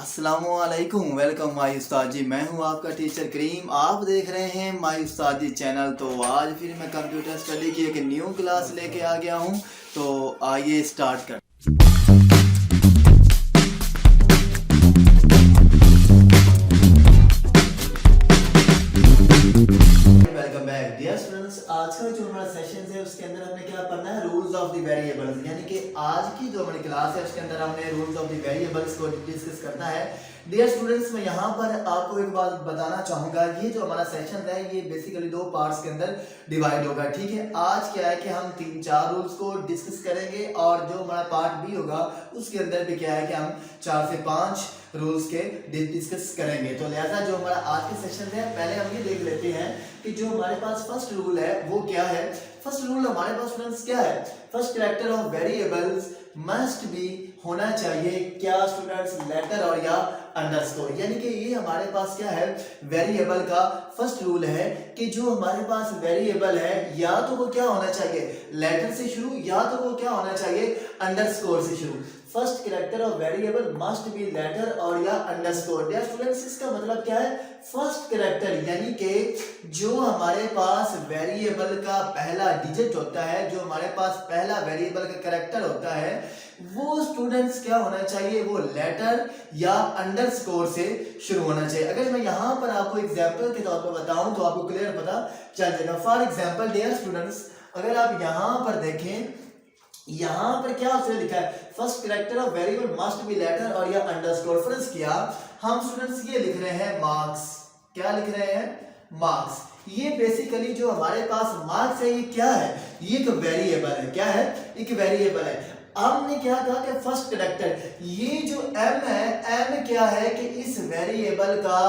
अस्सलामुअलैकुम, welcome my उस्ताद जी। मैं हूं आपका टीचर करीम। आप देख रहे हैं माई उस्ताद जी चैनल। तो आज फिर मैं कंप्यूटर स्टडी की एक न्यू क्लास लेके आ गया हूं। तो आइए स्टार्ट कर। Welcome back dear students. आज का जो हमारा सेशन है उसके अंदर हमने क्या पढ़ना है, रूल्स ऑफ द वेरिएबल्स। यानी कि आज की जो हमारी क्लास है उसके अंदर हमने रूल्स ऑफ द वेरिएबल्स को डिस्कस करना है। डियर स्टूडेंट्स, मैं यहाँ पर आपको एक बात बताना चाहूंगा। ये जो हमारा सेशन है ये बेसिकली दो पार्ट्स के अंदर डिवाइड होगा। ठीक है, आज क्या है कि हम 3-4 रूल्स को डिस्कस करेंगे और जो हमारा पार्ट बी होगा उसके अंदर भी क्या है कि हम 4 से 5 रूल्स के डिस्कस करेंगे। तो लिहाजा जो हमारा आज के सेशन है पहले हम ये देख लेते हैं कि जो हमारे पास फर्स्ट रूल है वो क्या है। फर्स्ट रूल हमारे पास स्टूडेंट्स क्या है, first character of variables must be होना चाहिए क्या स्टूडेंट्स, लेटर और या अंडरस्कोर। यानी कि ये हमारे पास क्या है, वेरिएबल का फर्स्ट रूल है कि जो हमारे पास वेरिएबल है या तो वो क्या होना चाहिए, लेटर से शुरू, या तो वो क्या होना चाहिए, अंडरस्कोर से शुरू। First character of variable must be letter और या अंडरस्कोर। डियर स्टूडेंट्स, इसका मतलब क्या है, फर्स्ट कैरेक्टर यानी कि जो हमारे पास वेरिएबल का पहला डिजिट होता है, जो हमारे पास पहला वेरिएबल का कैरेक्टर होता है, वो स्टूडेंट्स क्या होना चाहिए, वो लेटर या अंडरस्कोर से शुरू होना चाहिए। अगर मैं यहाँ पर आपको एग्जांपल के तौर पर बताऊं तो आपको क्लियर पता चल जाएगा। फॉर एग्जांपल डियर स्टूडेंट्स, अगर आप यहाँ पर देखें, यहाँ पर क्या उसने लिखा है, first character of variable must be letter और या अंडरस्कोर। फर्ज किया हम स्टूडेंट्स ये लिख रहे हैं मार्क्स। क्या लिख रहे हैं, मार्क्स। ये बेसिकली जो हमारे पास मार्क्स है ये क्या है, ये एक वेरिएबल है। क्या है, एक वेरिएबल है। हमने क्या कहा कि फर्स्ट कैरेक्टर, ये जो m है, m क्या है कि इस वेरिएबल का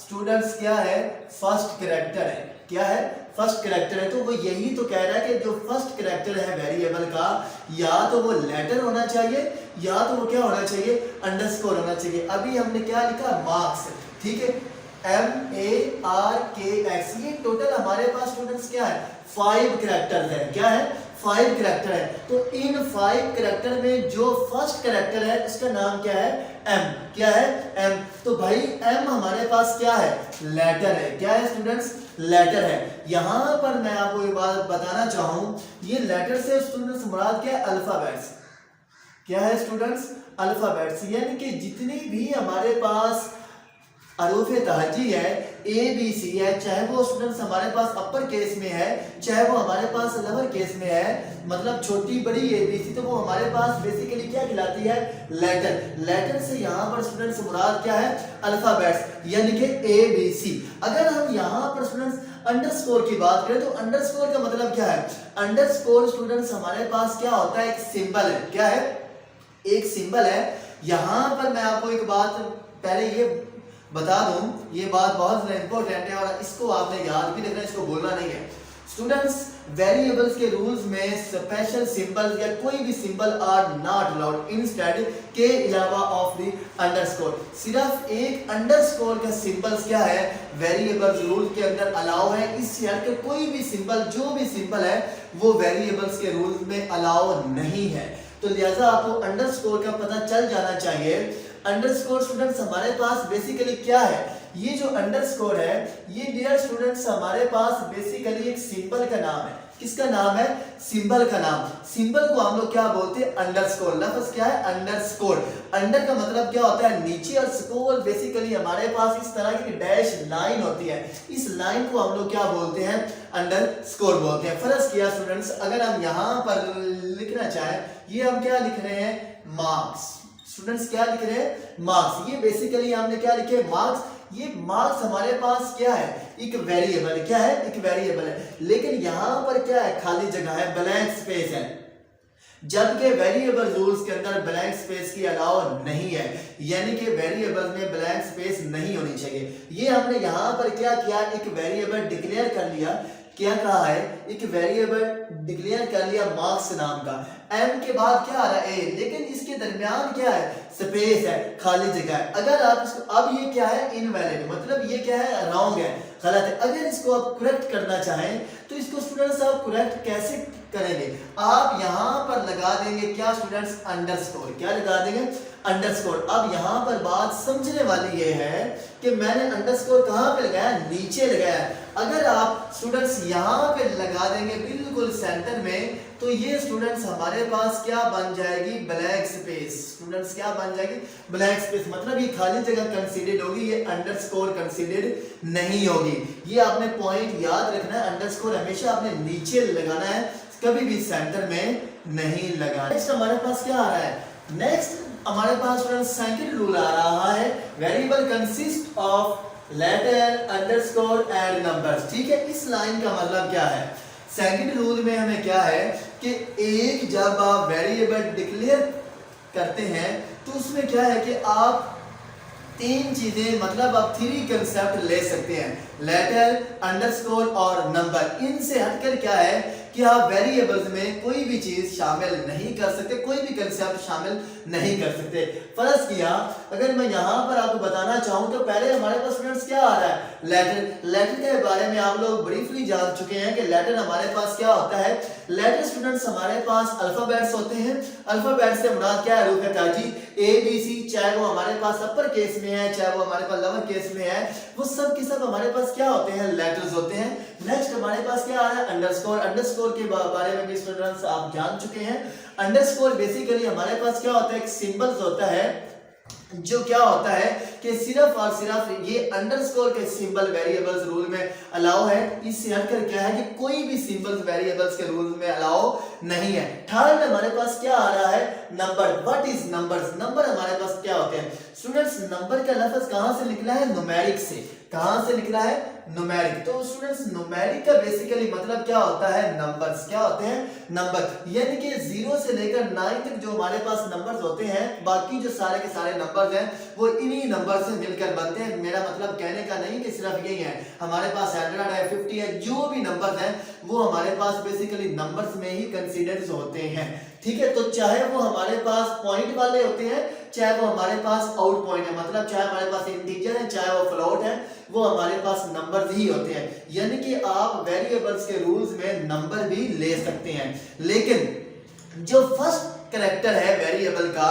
स्टूडेंट्स क्या है, फर्स्ट कैरेक्टर है। क्या है, फर्स्ट कैरेक्टर है। तो वो यही तो कह रहा है कि जो फर्स्ट कैरेक्टर है वेरिएबल का, या तो वो लेटर होना चाहिए या तो वो क्या होना चाहिए, अंडरस्कोर होना चाहिए। अभी हमने क्या लिखा, मार्क्स। ठीक है, MARKS। ये टोटल हमारे पास स्टूडेंट्स क्या है, 5 कैरेक्टर्स है। क्या है, 5 कैरेक्टर है। तो इन 5 कैरेक्टर में जो फर्स्ट कैरेक्टर है उसका नाम क्या है, M। क्या है, M। तो भाई M हमारे पास क्या है, लेटर है। क्या है स्टूडेंट्स, लेटर है। यहां पर मैं आपको एक बात बताना चाहूं, ये लेटर से स्टूडेंट्स मुराद क्या है, अल्फाबेट्स। क्या है स्टूडेंट्स, अल्फाबेट्स। यानी कि जितनी भी हमारे पास अरूफ़े तहजी है, ABC है, चाहे वो स्टूडेंट्स हमारे पास अपर केस में है, चाहे वो हमारे पास लोअर केस में है, मतलब छोटी बड़ी ABC, तो वो हमारे पास बेसिकली क्या कहलाती है, लेटर। लेटर से यहाँ पर स्टूडेंट्स मुराद क्या है, अल्फाबेट्स, यानी कि ABC। अगर हम यहाँ पर स्टूडेंट्स अंडरस्कोर की बात करें तो अंडरस्कोर का मतलब क्या है, अंडरस्कोर स्टूडेंट्स हमारे पास क्या होता है, एक सिंबल है। क्या है, एक सिंबल है। यहाँ पर मैं आपको एक बात पहले ये बता दूं, ये बात बहुत इंपॉर्टेंट है और इसको आपने याद भी रखना है, इसको बोलना नहीं है। स्टूडेंट्स, वेरिएबल्स के रूल्स में स्पेशल सिंबल या कोई भी symbol are not allowed instead के अलावा ऑफ द अंडरस्कोर। सिर्फ एक अंडरस्कोर का सिंबल्स क्या है, वेरिएबल्स रूल के अंदर अलाउ है। इससे हटकर कोई भी सिंबल, जो भी सिंबल है वो वेरिएबल्स के रूल्स में अलाउ नहीं है। तो लिहाजा आपको अंडरस्कोर का पता चल जाना चाहिए। अंडरस्कोर स्टूडेंट्स हमारे पास बेसिकली क्या है, ये जो अंडरस्कोर है ये डियर स्टूडेंट्स हमारे पास बेसिकली एक सिंबल का नाम है। किसका नाम है, सिंबल का नाम। सिंबल को हम लोग क्या बोलते हैं, अंडरस्कोर। लफ्ज क्या है, अंडरस्कोर। अंडर का मतलब क्या होता है, नीचे, और स्कोर बेसिकली हमारे पास इस तरह की डैश लाइन होती है। इस लाइन को हम लोग क्या बोलते हैं, अंडरस्कोर बोलते हैं। फर्ज किया स्टूडेंट्स, अगर हम यहाँ पर लिखना चाहें, ये हम क्या लिख रहे हैं, मार्क्स। स्टूडेंट्स क्या लिख रहे हैं, मार्क्स। ये बेसिकली हमने क्या लिखे, मार्क्स। ये मार्क्स हमारे पास क्या है, एक वेरिएबल। क्या है, एक वेरिएबल है। लेकिन यहां पर क्या है, खाली जगह है, ब्लैंक स्पेस है। जबकि वेरिएबल रूल्स के अंदर ब्लैंक स्पेस की अलाउ नहीं है, यानी कि वेरिएबल में ब्लैंक स्पेस नहीं होनी चाहिए। ये हमने यहां पर क्या किया, एक वेरिएबल डिक्लेयर कर लिया। क्या कहा है, एक वेरिएबल डिक्लेयर कर लिया मार्क्स नाम का। m के बाद क्या आ रहा है, a, लेकिन इसके दरमियान क्या है, स्पेस है, खाली जगह है। अगर आप इसको, अब ये क्या है, इनवैलिड, मतलब ये क्या है, रॉन्ग है, गलत है। अगर इसको आप करेक्ट करना चाहें तो इसको स्टूडेंट्स आप करेक्ट कैसे करेंगे, आप यहाँ पर लगा देंगे क्या स्टूडेंट्स, अंडरस्कोर। क्या लगा देंगे, अंडरस्कोर। अब यहाँ पर बात समझने वाली ये है कि मैंने अंडरस्कोर कहाँ पे लगाया, नीचे लगाया। अगर आप स्टूडेंट्स यहाँ पे लगा देंगे बिल्कुल सेंटर में, तो ये स्टूडेंट्स हमारे पास क्या बन जाएगी, ब्लैक स्पेस। स्टूडेंट्स क्या बन जाएगी, ब्लैक स्पेस, मतलब ये खाली जगह कंसीडर्ड होगी, ये अंडरस्कोर कंसीडर्ड नहीं होगी। ये आपने पॉइंट याद रखना है, अंडरस्कोर हमेशा आपने नीचे लगाना है, कभी भी सेंटर में नहीं लगाना। नेक्स्ट हमारे पास क्या आ रहा है, नेक्स्ट हमारे पास स्टूडेंट्स सेकंड रूल आ रहा है, variable consist of letter underscore and numbers. ठीक है, इस लाइन का मतलब क्या है, सेकंड रूल में हमें क्या है कि एक जब आप वेरिएबल डिक्लेयर करते हैं तो उसमें क्या है कि आप तीन चीजें, मतलब आप थ्री कंसेप्ट ले सकते हैं, लेटर, अंडरस्कोर और नंबर। इनसे हटकर क्या है कि आप वेरिएबल्स में कोई भी चीज शामिल नहीं कर सकते, कोई भी कंसेप्ट शामिल नहीं कर सकते। फर्ज किया अगर मैं यहाँ पर आपको बताना चाहूँ तो पहले हमारे पास स्टूडेंट्स क्या आ रहा है, लेटर। लेटर के बारे में आप लोग ब्रीफली जान चुके हैं कि लेटर हमारे पास क्या होता है। लेटर स्टूडेंट्स हमारे पास अल्फाबेट्स होते हैं। अल्फाबेट से मुराद क्या है, रूप ताजी ए बी सी, चाहे वो हमारे पास अपर केस में है चाहे वो हमारे पास लोअर केस में है, वो सब के सब हमारे पास क्या होते हैं, लेटर्स होते हैं। नेक्स्ट हमारे पास क्या आ रहा है, अंडरस्कोर। अंडरस्कोर के बारे में भी स्टूडेंट्स आप जान चुके हैं। अंडरस्कोर बेसिकली हमारे पास क्या होता है, एक सिंबल्स होता है जो क्या होता है कि सिर्फ और सिर्फ ये अंडरस्कोर के सिंबल वेरिएबल्स रूल में अलाउ है। इससे हटकर क्या है कि कोई भी सिंबल्स वेरिएबल्स के रूल में अलाउ नहीं है। थर्ड हमारे पास क्या आ रहा है, number. What is numbers, number हमारे पास क्या होते हैं स्टूडेंट्स, नंबर का लफ्ज कहां से निकला है, न्यूमेरिक से। कहां से निकला है, न्यूमेरिक। तो स्टूडेंट्स न्यूमेरिक का बेसिकली मतलब क्या होता है, नंबर्स। क्या होते हैं, नंबर। यानी कि 0 से लेकर 9 तक जो हमारे पास नंबर्स होते हैं, बाकी जो सारे के सारे नंबर्स हैं वो इन्हीं नंबर से मिलकर बनते हैं। मेरा मतलब कहने का नहीं कि सिर्फ यही है, हमारे पास 100 है, 50 है, जो भी नंबर्स हैं वो हमारे पास बेसिकली नंबर्स में ही कंसीडर्ड होते हैं। ठीक है, तो चाहे वो हमारे पास पॉइंट वाले होते हैं चाहे वो हमारे पास आउट पॉइंट है, मतलब चाहे हमारे पास इंटीजर है चाहे वो फ्लोट है, वो हमारे पास नंबर्स ही होते हैं। यानी कि आप वेरिएबल्स के रूल्स में नंबर भी ले सकते हैं। लेकिन जो फर्स्ट कैरेक्टर है वेरिएबल का,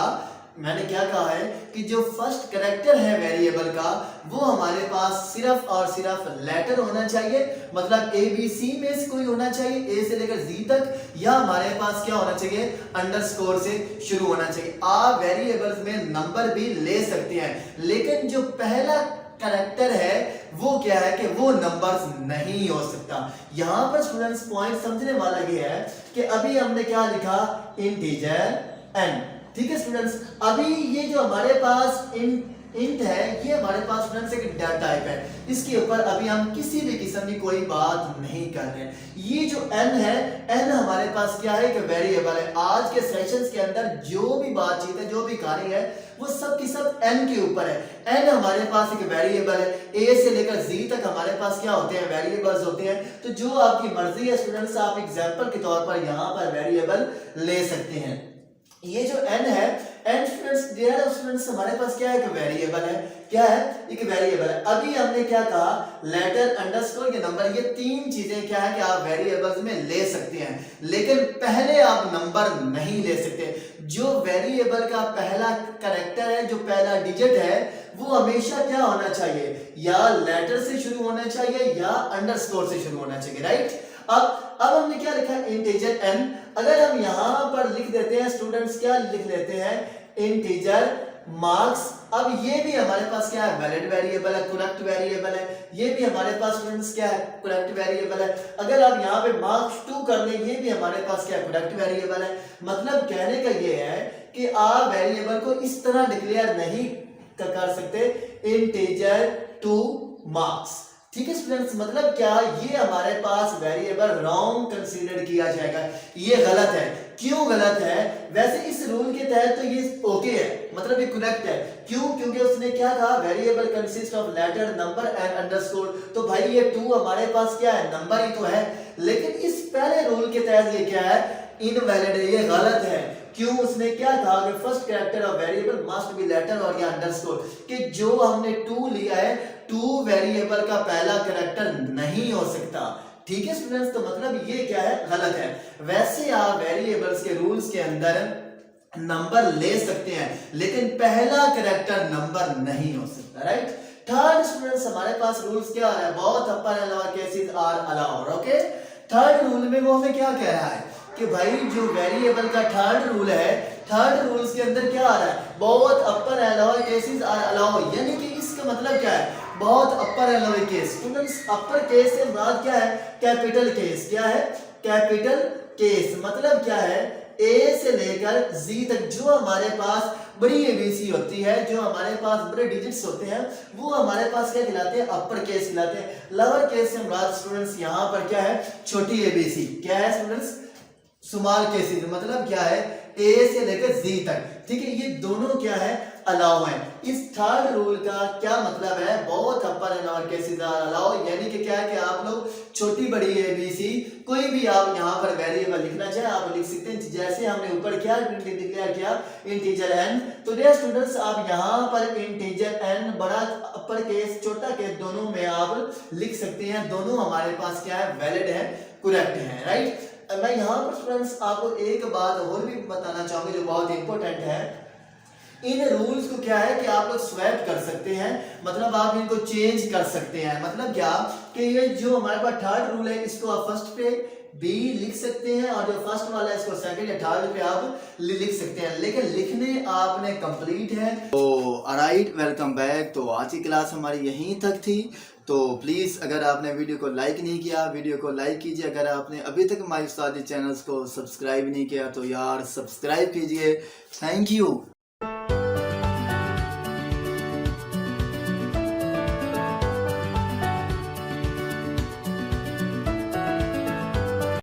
मैंने क्या कहा है कि जो फर्स्ट कैरेक्टर है वेरिएबल का वो हमारे पास सिर्फ और सिर्फ लेटर होना चाहिए, मतलब ए बी सी में से कोई होना चाहिए, ए से लेकर जी तक, या हमारे पास क्या होना चाहिए, अंडरस्कोर से शुरू होना चाहिए। आप वेरिएबल्स में नंबर भी ले सकते हैं, लेकिन जो पहला कैरेक्टर है वो क्या है कि वो नंबर्स नहीं हो सकता। यहां पर स्टूडेंट्स पॉइंट समझने वाला ये है कि अभी हमने क्या लिखा, इंटीजर एन। ठीक है स्टूडेंट्स, अभी ये जो हमारे पास इंट है ये हमारे पास स्टूडेंट्स एक डाटा टाइप है, इसके ऊपर अभी हम किसी भी किस्म की कोई बात नहीं कर रहे हैं। ये जो n है, n हमारे पास क्या है, एक वेरिएबल है। आज के सेशंस के अंदर जो भी बातचीत है, जो भी कहानी है, वो सब की सब n के ऊपर है। n हमारे पास एक वेरिएबल है, a से लेकर z तक हमारे पास क्या होते हैं, वेरिएबल्स होते हैं। तो जो आपकी मर्जी है स्टूडेंट्स, आप एग्जांपल के तौर पर यहाँ पर वेरिएबल ले सकते हैं। ये जो n है, n स्टूडेंट्स हमारे पास क्या है, एक वेरिएबल है। क्या है, एक वेरिएबल है। अभी हमने क्या कहा, लेटर, अंडरस्कोर के नंबर, ये तीन चीजें क्या है कि आप वेरिएबल्स में ले सकते हैं, लेकिन पहले आप नंबर नहीं ले सकते। जो वेरिएबल का पहला कैरेक्टर है, जो पहला डिजिट है, वो हमेशा क्या होना चाहिए, या लेटर से शुरू होना चाहिए या अंडरस्कोर से शुरू होना चाहिए, राइट। अब हमने क्या लिखा, इंटीजर n। अगर हम यहां पर लिख देते हैं स्टूडेंट्स, क्या लिख लेते हैं, इंटीजर मार्क्स। अब ये भी हमारे पास क्या है, वैलिड वेरिएबल है, करेक्ट वेरिएबल है। ये भी हमारे पास स्टूडेंट्स क्या है, करेक्ट वेरिएबल है। अगर आप यहाँ पे मार्क्स 2 कर लें, ये भी हमारे पास क्या है, करेक्ट वेरिएबल है। मतलब कहने का ये है कि आप वेरिएबल को इस तरह डिक्लेयर नहीं कर सकते, इंटीजर 2 मार्क्स। ठीक है स्टूडेंट्स, मतलब क्या, ये हमारे पास वेरिएबल रॉन्ग कंसीडर किया जाएगा, ये गलत है। क्यों गलत है, वैसे इस रूल के तहत तो ये ओके है, मतलब ये करेक्ट है। क्यों, क्योंकि उसने क्या कहा, variable consist of letter, number and underscore. तो भाई ये 2 हमारे पास क्या है, नंबर ही तो है। लेकिन इस पहले रूल के तहत ये क्या है, इनवैलिड है, ये गलत है। क्यों, उसने क्या कहा कि first character of variable must be letter और या अंडरस्कोर, कि जो हमने 2 लिया है, 2 वेरिएबल का पहला कैरेक्टर नहीं हो सकता। ठीक है स्टूडेंट्स, तो मतलब ये क्या है, गलत है। वैसे आप वेरिएबल्स के रूल्स के अंदर नंबर ले सकते हैं, लेकिन पहला कैरेक्टर नंबर नहीं हो सकता, राइट। थर्ड स्टूडेंट्स हमारे पास रूल्स क्या आ रहा है, both upper and lower cases are allowed, okay. Third rule में वो हमें क्या कह रहा है कि भाई जो वेरिएबल का थर्ड रूल है, थर्ड रूल्स के अंदर क्या आ रहा है, both upper and lower cases are allowed, यानी कि इसका मतलब क्या है, both upper and lower case. Students upper case से मुराद क्या है, कैपिटल केस। क्या है, कैपिटल केस मतलब क्या है, ए से लेकर जी तक जो हमारे पास बड़ी एबीसी होती है, जो हमारे पास बड़े डिजिट्स होते हैं, वो हमारे पास क्या कहलाते हैं, अपर केस कहलाते हैं। लोअर केस से मुराद स्टूडेंट्स यहाँ पर क्या है, छोटी एबीसी। क्या है स्टूडेंट्स, स्मॉल केसेस मतलब क्या है, ए से लेकर जी तक, ठीक है। ये दोनों क्या है, अलाउ है। इस थर्ड रूल का क्या मतलब है, both upper and lower cases are allow, यानी कि क्या है कि आप लोग छोटी बड़ी एबीसी कोई भी आप यहाँ पर वेरिएबल लिखना चाहे आप लिख सकते हैं, जैसे हमने ऊपर क्या डिक्लेयर किया, इंटीजर एन। तो डियर स्टूडेंट्स आप यहाँ पर इंटीजर एन बड़ा अपर केस छोटा केस दोनों में आप लिख सकते हैं, दोनों हमारे पास क्या है, वैलिड है, करेक्ट है, राइट। मैं यहाँ पर स्टूडेंट्स आपको एक बात और भी बताना चाहूंगा जो बहुत इंपॉर्टेंट है। इन रूल्स को क्या है कि आप लोग स्वैप कर सकते हैं, मतलब आप इनको चेंज कर सकते हैं। मतलब क्या कि ये जो हमारे पास थर्ड रूल है इसको आप फर्स्ट पे बी लिख सकते हैं और जो फर्स्ट वाला है इसको सेकंड या थर्ड पे आप लिख सकते हैं, लेकिन लिखने आपने कंप्लीट है। तो ऑलराइट, वेलकम बैक। तो आज की क्लास हमारी यहीं तक थी। तो प्लीज़ अगर आपने वीडियो को लाइक नहीं किया, वीडियो को लाइक कीजिए। अगर आपने अभी तक माई उस्तादी चैनल्स को सब्सक्राइब नहीं किया तो यार सब्सक्राइब कीजिए। Thank you.